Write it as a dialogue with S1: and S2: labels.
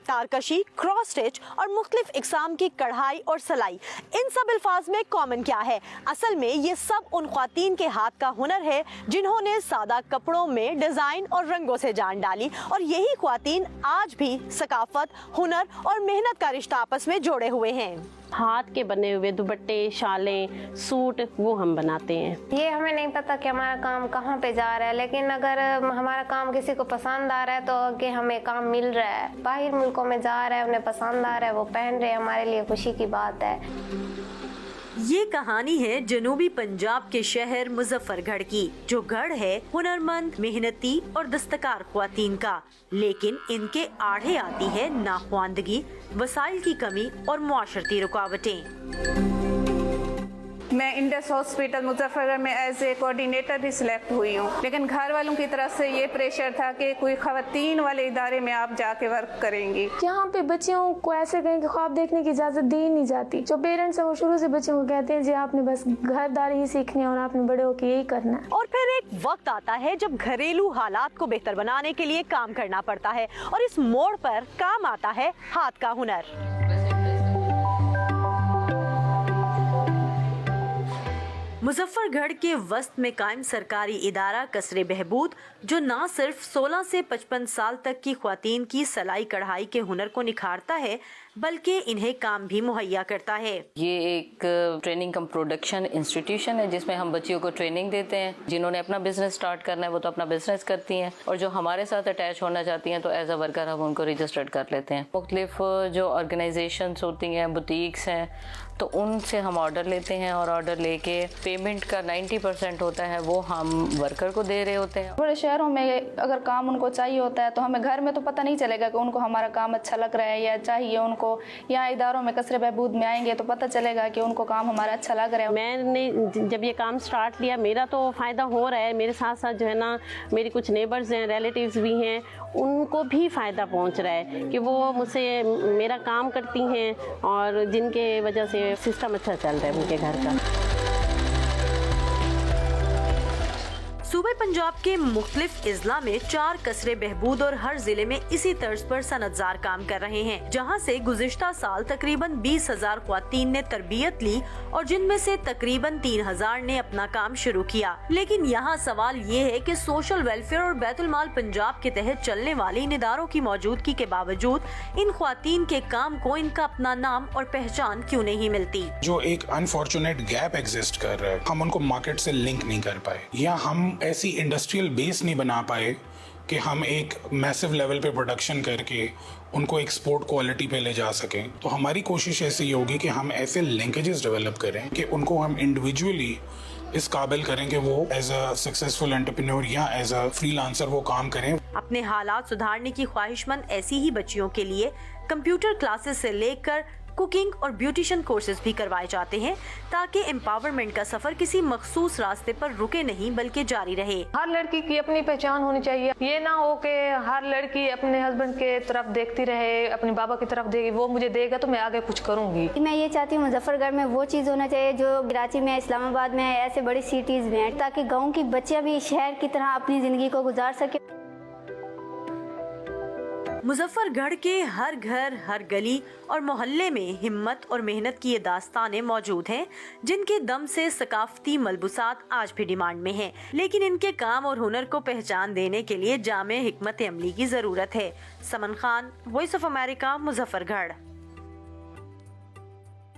S1: तारकशी, cross stitch और मुख्तलिफ इकसाम की कढ़ाई और सलाई, इन सब अल्फाज में कॉमन क्या है? असल में ये सब उन ख्वातीन के हाथ का हुनर है जिन्होंने सादा कपड़ों में डिजाइन और रंगों से जान डाली, और यही ख्वातीन आज भी सकाफत, हुनर और मेहनत का रिश्ता आपस में जोड़े हुए हैं।
S2: हाथ के बने हुए दुपट्टे, शालें, सूट वो हम बनाते हैं।
S3: ये हमें नहीं पता कि हमारा काम कहाँ पे जा रहा है, लेकिन अगर हमारा काम किसी को पसंद आ रहा है तो आगे हमें काम मिल रहा है। बाहर मुल्कों में जा रहा है, उन्हें पसंद आ रहा है, वो पहन रहे हैं, हमारे लिए खुशी की बात है।
S1: ये कहानी है जनूबी पंजाब के शहर मुजफ्फरगढ़ की, जो गढ़ है हुनरमंद, मेहनती और दस्तकार ख्वातीन का। लेकिन इनके आड़े आती है नाख्वानदगी, वसाइल की कमी और मुआशरती रुकावटें।
S4: मैं इंडस हॉस्पिटल मुजफ्फरगढ़ में एज ए कोऑर्डिनेटर भी सिलेक्ट हुई हूँ, लेकिन घर वालों की तरफ से ये प्रेशर था कि कोई खवातीन वाले इदारे में आप जाके वर्क करेंगी।
S5: यहाँ पे बच्चियों को ऐसे कहीं ख्वाब देखने की इजाज़त दी नहीं जाती। जो पेरेंट्स है वो शुरू से बच्चों को कहते हैं जी आपने बस घरदारी ही सीखनी है और आपने बड़े होकर यही करना है।
S1: और फिर एक वक्त आता है जब घरेलू हालात को बेहतर बनाने के लिए काम करना पड़ता है, और इस मोड़ पर काम आता है हाथ का हुनर। मुजफ्फरगढ़ के वस्त में कायम सरकारी इदारा कसरे बहबूद, जो न सिर्फ 16 से 55 साल तक की ख्वातीन की सलाई कढ़ाई के हुनर को निखारता है, बल्कि इन्हें काम भी मुहैया करता है।
S6: ये एक ट्रेनिंग कम प्रोडक्शन इंस्टीट्यूशन है जिसमें हम बच्चियों को ट्रेनिंग देते हैं। जिन्होंने अपना बिजनेस स्टार्ट करना है वो तो अपना बिजनेस करती हैं, और जो हमारे साथ अटैच होना चाहती हैं तो एज अ वर्कर हम उनको रजिस्टर्ड कर लेते हैं। मुख्तलिफ जो ऑर्गेनाइजेशंस होती हैं, बुटीक्स हैं, तो उनसे हम ऑर्डर लेते हैं, और ऑर्डर लेके पेमेंट का 90% होता है वो हम वर्कर को दे रहे होते हैं।
S5: बड़े शहरों में अगर काम उनको चाहिए होता है तो हमें घर में तो पता नहीं चलेगा कि उनको हमारा काम अच्छा लग रहा है या चाहिए उनको। यहाँ इदारों में कसरे बहबूद में आएंगे तो पता चलेगा कि उनको काम हमारा अच्छा लग रहा है।
S2: मैंने जब ये काम स्टार्ट लिया मेरा तो फ़ायदा हो रहा है, मेरे साथ साथ जो है ना मेरी कुछ नेबर्स हैं, रिलेटिव्स भी हैं, उनको भी फ़ायदा पहुंच रहा है कि वो मुझसे मेरा काम करती हैं और जिनके वजह से सिस्टम अच्छा चल रहा है उनके घर का।
S1: सूबे पंजाब के मुख्तलिफ इजला में 4 कसरे बहबूद और हर जिले में इसी तर्ज पर सनतजार काम कर रहे हैं, जहां से गुज़िश्ता साल तकरीबन 20,000 ख्वातीन ने तरबियत ली और जिनमें से तकरीबन 3,000 ने अपना काम शुरू किया। लेकिन यहाँ सवाल ये है कि सोशल वेलफेयर और बैतुल माल पंजाब के तहत चलने वाले इन इदारों की मौजूदगी के बावजूद इन ख्वातीन के काम को इनका अपना नाम और पहचान क्यों नहीं मिलती?
S7: जो एक अनफॉर्चुनेट गैप एग्जिस्ट कर रहा है, हम उनको मार्केट से लिंक नहीं कर पाए, या हम ऐसी इंडस्ट्रियल बेस नहीं बना पाए कि हम एक मैसिव लेवल पे प्रोडक्शन करके उनको एक्सपोर्ट क्वालिटी पे ले जा सकें। तो हमारी कोशिश ऐसी होगी कि हम ऐसे लिंकेजेस डेवलप करें कि उनको हम इंडिविजुअली इस काबिल करें कि वो एज अ सक्सेसफुल एंटरप्रेन्योर या एज अ फ्रीलांसर वो काम करें।
S1: अपने हालात सुधारने की ख्वाहिशमंद ऐसी ही बच्चियों के लिए कंप्यूटर क्लासेस से लेकर कुकिंग और ब्यूटिशियन कोर्सेज भी करवाए जाते हैं, ताकि एम्पावरमेंट का सफर किसी मखसूस रास्ते पर रुके नहीं बल्कि जारी रहे।
S8: हर लड़की की अपनी पहचान होनी चाहिए। ये ना हो कि हर लड़की अपने हस्बैंड के तरफ देखती रहे, अपने बाबा की तरफ देगी, वो मुझे देगा तो मैं आगे कुछ करूंगी।
S9: मैं ये चाहती हूँ मुजफ्फरगढ़ में वो चीज़ होना चाहिए जो कराची में, इस्लामाबाद में, ऐसे बड़ी सिटीज़ में है, ताकि गाँव की बच्चियाँ भी शहर की तरह अपनी ज़िंदगी को गुजार सके।
S1: मुजफ्फरगढ़ के हर घर, हर गली और मोहल्ले में हिम्मत और मेहनत की ये दास्तानें मौजूद हैं, जिनके दम से सकाफती मलबूसात आज भी डिमांड में हैं। लेकिन इनके काम और हुनर को पहचान देने के लिए जामे हिकमत अमली की जरूरत है। Saman Khan, voice of America, Muzaffargarh.